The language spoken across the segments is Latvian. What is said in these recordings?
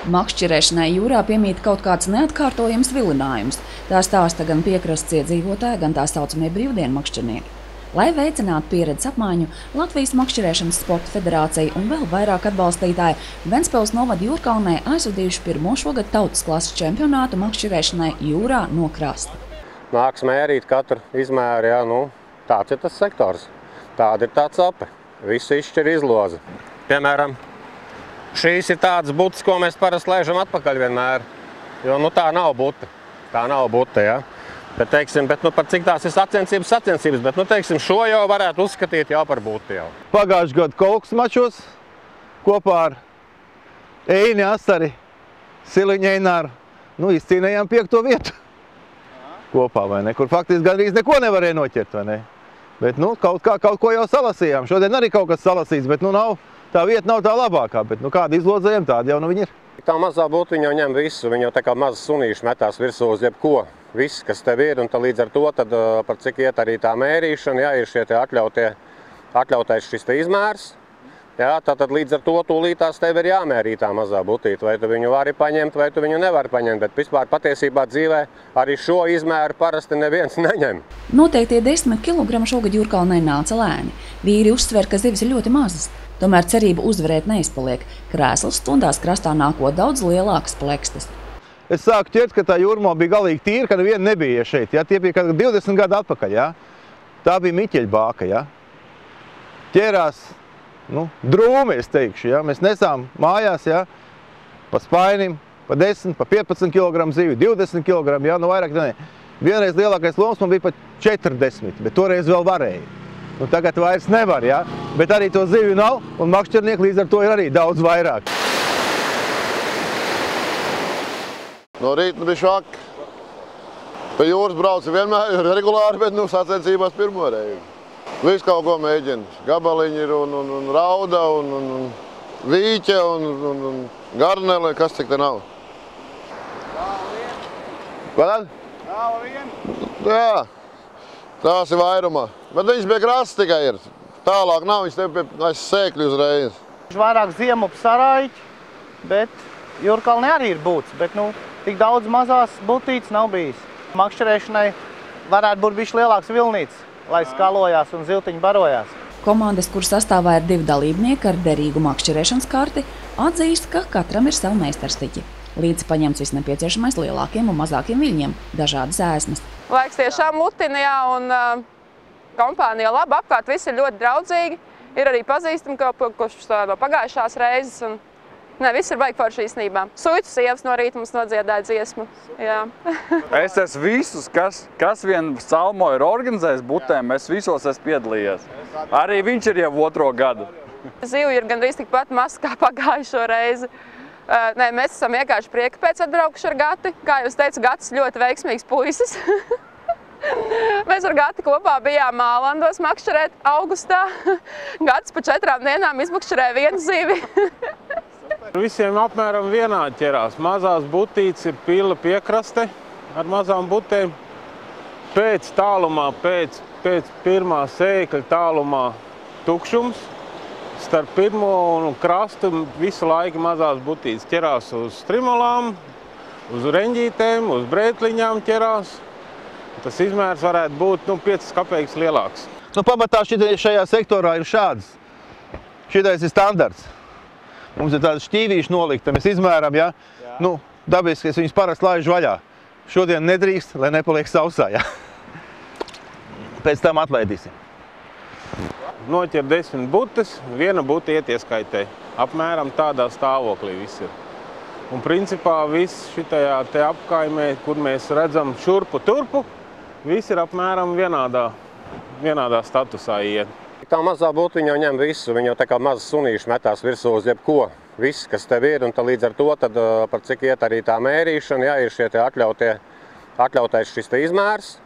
Makšķerēšanai jūrā piemīt kaut kāds neatkārtojams vilinājums. Tā stāsta gan piekrastes iedzīvotāji, gan tā saucamie brīvdienu makšķernieki. Lai veicinātu pieredzes apmaiņu, Latvijas Makšķerēšanas sporta federācija un vēl vairāk atbalstītāji Ventspils novada Jūrkalnē aizvadījuši pirmo šogad tautas klases čempionātu makšķerēšanai jūrā no krasta. Nāks mērīt katru izmēru, jā, tāds ir tas sektors. Tāda ir tā cape. Visu izšķir izloze. Piemēram, šīs ir tādas butas, ko mēs parasti lēžam atpakaļ vienmēr. Jo tā nav buta. Tā nav buta, jā. Bet, teiksim, par cik tās ir sacensības, bet, teiksim, šo jau varētu uzskatīt jau par butu jau. Pagājuši gadu Kolkas mačos kopā ar Eini Asari, Siliņu Eināru, izcīnējām 5. vietu kopā, vai ne? Kur faktiski gandrīz neko nevarēja noķert, vai ne? Bet, kaut ko jau salasījām. Šodien arī kaut kas salasīts, bet, tā vieta nav tā labākā, bet, kāda izlozējam, tāda jau viņi ir. Tā mazā būtu, viņa jau ņem visu, viņa jau tā kā maza sunīša metās virsū uz jebko. Viss, kas tev ir, un līdz ar to, par cik iet arī tā mērīšana, jā, ir šie atļautais šis izmērs. Jā, tātad līdz ar to tūlītās tev ir jāmērī tā mazā butīte, vai tu viņu vari paņemt, vai tu viņu nevari paņemt, bet vispār patiesībā dzīvē arī šo izmēru parasti neviens neņem. Noteiktie 10 kg šogad Jūrkalnē nāca lēni. Vīri uzsver, ka zivis ir ļoti mazas. Tomēr cerība uzvarēt neizpaliek. Krēsls stundās krastā nākot daudz lielākas plekstas. Es sāku ķert, ka tā jūrmā bija galīgi tīra, ka neviena nebija šeit. Ja? Tie bija kaut 20 gadu atpakaļ. Ja? Tā bija Miķeļbāka. Ja? Ķērās drūmi, es teikšu. Ja? Mēs nesām mājās, ja? Pa spainim, pa 10, pa 15 kg zivi, 20 kg, ja? Vairāk ne. Vienreiz lielākais loms man bija pa 40, bet toreiz vēl varēja. Tagad vairs nevar, ja? Bet arī to zivju nav, un makšķernieki līdz ar to ir arī daudz vairāk. No rīta bija švaki. Pie jūras brauci vienmēr regulāri, bet sacensībās pirmo reizi. Visu kaut ko mēģina. Gabaliņi ir un rauda, un vīķe, un garnele, kas cik te nav. Ko tad? Jā. Tās ir vairumā. Bet viņš pie krasta tikai ir. Tālāk nav, viņš tev pie sēkļu uzreiz. Vairāk ziemup sarājiķi, bet Jūrkalnē arī ir būts. Bet tik daudz mazās butītes nav bijis. Makšķerēšanai varētu būt bišķi lielāks vilnīts, lai skalojās un ziltiņi barojās. Komandas, kur sastāvā ir 2 dalībnieki ar derīgu makšķerēšanas karti, atzīst, ka katram ir savu meistarstiķi. Līdzi paņemts viss nepieciešamais lielākiem un mazākiem viļņiem, dažādas ēsmas. Laiks tiešām lutina, jā, un kompānija laba, apkārt viss ir ļoti draudzīgi. Ir arī pazīstami, kurš no pagājušās reizes, un viss ir baigi forši īstenībā. Suitu sievas no rīta mums nodziedāja dziesmu, jā. Es esmu visus, kas vien Salmo ir organizējis butēm, es visos esmu piedalījies. Arī viņš ir jau 2. gadu. Zivu ir gandrīz tikpat maz kā pagājušo reizi. Mēs esam vienkārši prieka pēc atbraukuši ar Gati. Kā jūs teicu, Gatis ļoti veiksmīgs puisis. Mēs ar Gati kopā bijām Mālandos makšķerēt augustā. Gatis pa 4 dienām izmakšķerēja 1 zivi. Visiem apmēram vienādi ķerās. Mazās butītes ir pila piekraste ar mazām butēm. Pēc tālumā, pēc pirmā sēkļa tālumā tukšums. Starp pirmo un krastu visu laiku mazās butītes ķerās uz strimolām, uz reņģītēm, uz brētliņām ķerās. Tas izmērs varētu būt 5 kapeikas lielāks. Pamatā šajā sektorā ir šāds. Šitais ir standarts. Mums ir tādi šķīvīši nolikti, mēs izmēram, ja? Dabiski es viņus parasti laižu vaļā. Šodien nedrīkst, lai nepaliek sausā, ja? Pēc tam atlaidīsim. Noķer 10 butas, 1 buta iet ieskaitē. Apmēram tādā stāvoklī viss ir. Un principā viss šitajā te apkaimē, kur mēs redzam šurpu turpu, viss ir apmēram vienādā statusā iet. Tā mazā būtu, viņa jau ņem visu, viņa jau tā kā maza sunīša metās virsū uz jebko. Viss, kas tev ir, un līdz ar to, par cik iet arī tā mērīšana, jā, ir šie atļautais šis izmērs.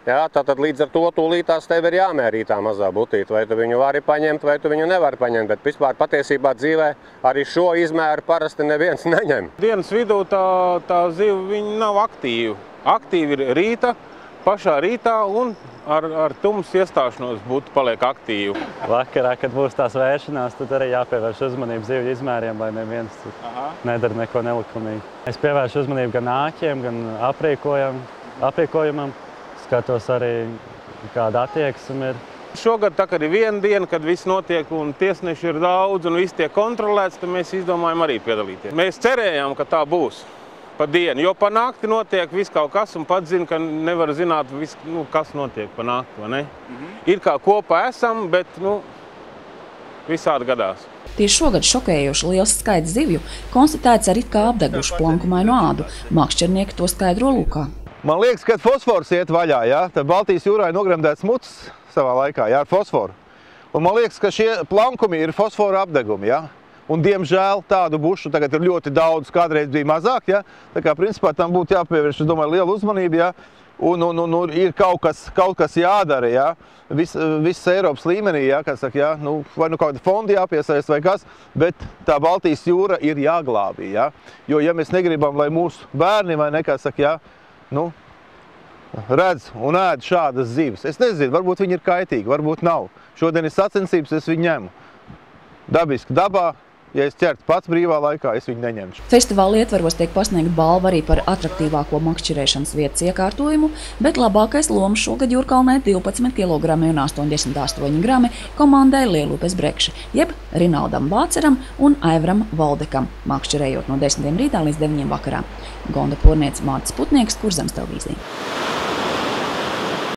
Jā, tātad līdz ar to tūlītās tev ir jāmērī tā mazā butīte, vai tu viņu vari paņemt, vai tu viņu nevari paņemt, bet vispār patiesībā dzīvē arī šo izmēru parasti neviens neņem. Dienas vidū tā ziva, viņa nav aktīva. Aktīva ir rīta, pašā rītā un ar tumsas iestāšanos būtu paliek aktīvi. Vakarā, kad būs tās vēršanās, tad arī jāpievērš uzmanību zivju izmēriem, lai neviens nedara neko nelikumīgi. Es pievēršu uzmanību gan āķiem, gan aprīkojumam. Skatos arī, kāda attieksme ir. Šogad tā kā ir viena diena, kad viss notiek un tiesneši ir daudz un viss tiek kontrolēts, tad mēs izdomājam arī piedalīties. Mēs cerējām, ka tā būs pa dienu, jo pa nakti notiek viss kaut kas un pats zina, ka nevar zināt, kas notiek pa nakti, vai ne? Ir kā kopā esam, bet, visādi gadās. Tieši šogad šokējoši liels skaits zivju konstatēts ar it kā apdegušu plankumainu ādu. Makšķernieki to skaidro lūkā. Man liekas, kad fosfors iet vaļā, tad Baltijas jūrā ir nogremdēts muts savā laikā, ar fosforu. Un man liekas, ka šie plankumi ir fosfora apdegumi, Un, diemžēl, tādu bušu tagad ir ļoti daudz, kādreiz bija mazāk, Tā kā, principā, tam būtu jāpievērš, es domāju, liela uzmanība, Un ir kaut kas jādara, Viss Eiropas līmenī, kā saka, vai kāda fonda jāpiesaist vai kas, bet tā Baltijas jūra ir jāglābī, Jo, ja mēs negribam, lai mūsu bērni vai nekā saka, redz un ēd šādas zivis. Es nezinu, varbūt viņi ir kaitīgi, varbūt nav. Šodien ir sacensības, es viņu ņemu. Dabiski dabā. Ja es ķertu pats brīvā laikā, es viņu neņemšu. Festivāla ietvaros tiek pasniegta balva arī par atraktīvāko makšķerēšanas vietas iekārtojumu, bet labākais lomas šogad Jūrkalnē 12 kg un 88 grami komandai Lielupes Brekši, jeb Rinaldam Vāceram un Aivram Valdekam, makšķerējot no 10 rītā līdz 9 vakarā. Gonda Porniece, Mārtis Putnieks, Kurzemes televīzija.